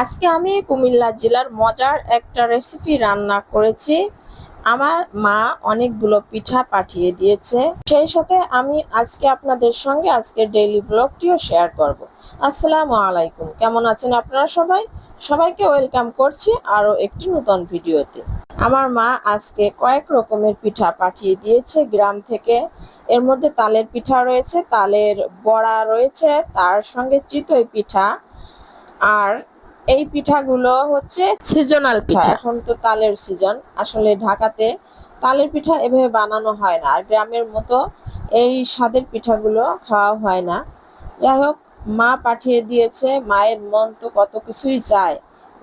আজকে আমি কুমিল্লা জেলার মজার একটা রেসিপি রান্না করেছি। আমার মা অনেকগুলো পিঠা পাঠিয়ে দিয়েছে, সেই সাথে আমি আজকে আপনাদের সঙ্গে আজকের ডেইলি ব্লগটিও শেয়ার করব। আসসালামু আলাইকুম, কেমন আছেন আপনারা সবাই? সবাইকে ওয়েলকাম করছি আরও একটি নতুন ভিডিওতে। আমার মা আজকে কয়েক রকমের পিঠা পাঠিয়ে দিয়েছে গ্রাম থেকে। এর মধ্যে তালের পিঠা রয়েছে, তালের বড়া রয়েছে, তার সঙ্গে চিতই পিঠা। আর এই পিঠাগুলো হচ্ছে সিজনাল পিঠা। এখন তো তালের সিজন, আসলে ঢাকাতে তালের পিঠা এভাবে বানানো হয় না, আর গ্রামের মতো এই স্বাদের পিঠাগুলো খাওয়া হয় না। যাই হোক, মা পাঠিয়ে দিয়েছে। মায়ের মন তো কত কিছুই চায়,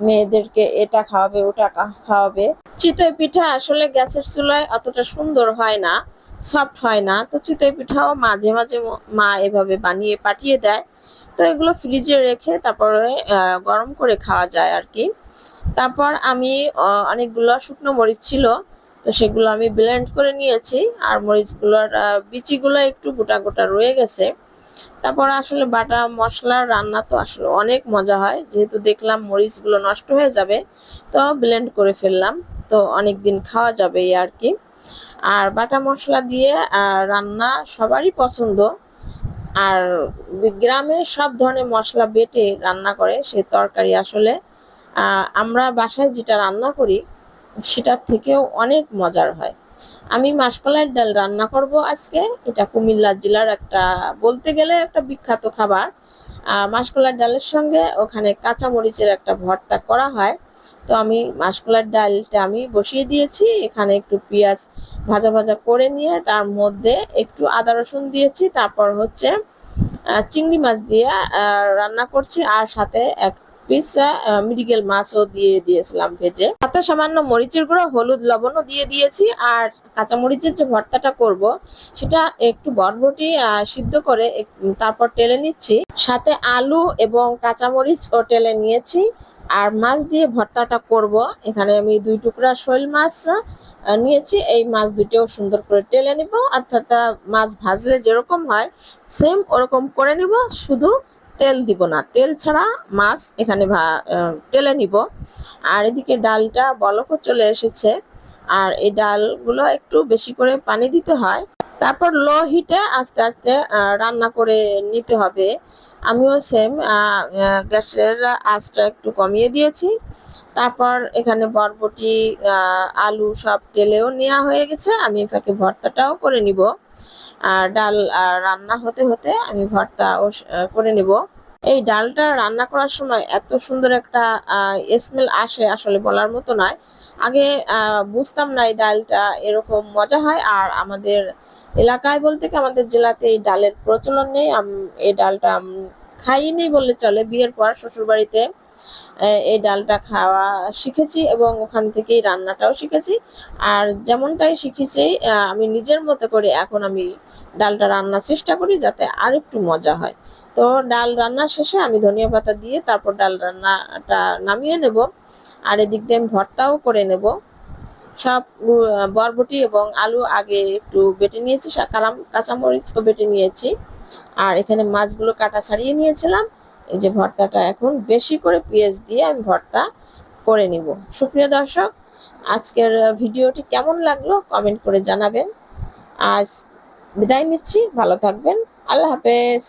মেয়েদেরকে এটা খাওয়াবে ওটা খাওয়াবে। চিতই পিঠা আসলে গ্যাসের চুলায় অতটা সুন্দর হয় না, সফট হয় না। তো চিতই পিঠাও মাঝে মাঝে মা এভাবে বানিয়ে পাঠিয়ে দেয়। তো এগুলো ফ্রিজে রেখে তারপরে গরম করে খাওয়া যায় আর কি। তারপর আমি অনেকগুলো শুকনো মরিচ ছিল, তো সেগুলো আমি ব্লেন্ড করে নিয়েছি। আর মরিচগুলোর বিচিগুলো একটু গোটা গোটা রয়ে গেছে। তারপর আসলে বাটা মশলার রান্না তো আসলে অনেক মজা হয়, যেহেতু দেখলাম মরিচগুলো নষ্ট হয়ে যাবে, তো ব্লেন্ড করে ফেললাম। তো অনেক দিন খাওয়া যাবে এই আর কি। আর বাটা মশলা দিয়ে রান্না সবারই পছন্দ। আর গ্রামে সব ধরনের মশলা বেটে রান্না করে সে তরকারি আসলে আমরা বাসায় যেটা রান্না করি সেটার থেকেও অনেক মজার হয়। আমি মাসকলাইয়ের ডাল রান্না করব আজকে। এটা কুমিল্লা জেলার একটা, বলতে গেলে একটা বিখ্যাত খাবার। মাসকলাইয়ের ডালের সঙ্গে ওখানে কাঁচামরিচের একটা ভর্তা করা হয়। তো আমি মাসকলাইয়ের ডালটা আমি বসিয়ে দিয়েছি। এখানে একটু পেঁয়াজ ভাজা ভাজা করে নিয়ে তার মধ্যে একটু আদা রসুন দিয়েছি। তারপর হচ্ছে চিংড়ি মাছ দিয়ে রান্না করছি, আর সাথে এক পিস মৃগেল মাছও দিয়ে দিয়েছিলাম ভেজে। সাথে সামান্য মরিচের গুঁড়ো, হলুদ, লবণও দিয়ে দিয়েছি। আর কাঁচামরিচের যে ভর্তাটা করব সেটা একটু বরবটি সিদ্ধ করে তারপর টেলে নিচ্ছি। সাথে আলু এবং কাঁচামরিচও টেলে নিয়েছি। আর মাছ দিয়ে ভর্তাটা করব। এখানে আমি 2 টুকরা শোল মাছ নিয়েছি। এই মাছ দুটোও সুন্দর করে টেলে নিব, অর্থাৎ মাছ ভাজলে যেরকম হয় সেম ওরকম করে নিব, শুধু তেল দিব না, তেল ছাড়া মাছ এখানে টেলে নিব। আর এদিকে ডালটা বলকও চলে এসেছে। আর এই ডালগুলো একটু বেশি করে পানি দিতে হয়, তারপর লো হিটে আস্তে আস্তে রান্না করে নিতে হবে। আমিও সেম গ্যাসের আঁচটা একটু কমিয়ে দিয়েছি। তারপর এখানে বরবটি আলু সব টেলেও নেওয়া হয়ে গেছে। আমি ফাঁকে ভর্তাটাও করে নিব। আর ডাল রান্না হতে হতে আমি ভর্তাও করে নিব। এই ডালটা রান্না করার সময় এত সুন্দর একটা স্মেল আসে, আসলে বলার মতো নয়। আগে বুঝতাম না এই ডালটা এরকম মজা হয়। আর আমাদের এলাকায় বলতে কি আমাদের জেলাতে এই ডালের প্রচলন নেই। এই ডালটা খাইনি বললে চলে। বিয়ের পর শ্বশুরবাড়িতে এই ডালটা খাওয়া শিখেছি এবং ওখান থেকেই রান্নাটাও শিখেছি। আর যেমনটাই শিখেছি আমি নিজের মতো করে এখন আমি ডালটা রান্নার চেষ্টা করি যাতে আর একটু মজা হয়। তো ডাল রান্না শেষে আমি ধনিয়া পাতা দিয়ে তারপর ডাল রান্নাটা নামিয়ে নেব। আর এদিক দিয়ে আমি ভর্তাও করে নেব। সব বরবটি এবং আলু আগে একটু বেটে নিয়েছি, কাঁচামরিচও বেটে নিয়েছি। আর এখানে মাছগুলো কাটা ছাড়িয়ে নিয়েছিলাম। এই যে ভর্তাটা এখন বেশি করে পেঁয়াজ দিয়ে আমি ভর্তা করে নিব। সুপ্রিয় দর্শক, আজকের ভিডিওটি কেমন লাগলো কমেন্ট করে জানাবেন। আজ বিদায় নিচ্ছি, ভালো থাকবেন, আল্লাহ হাফেজ।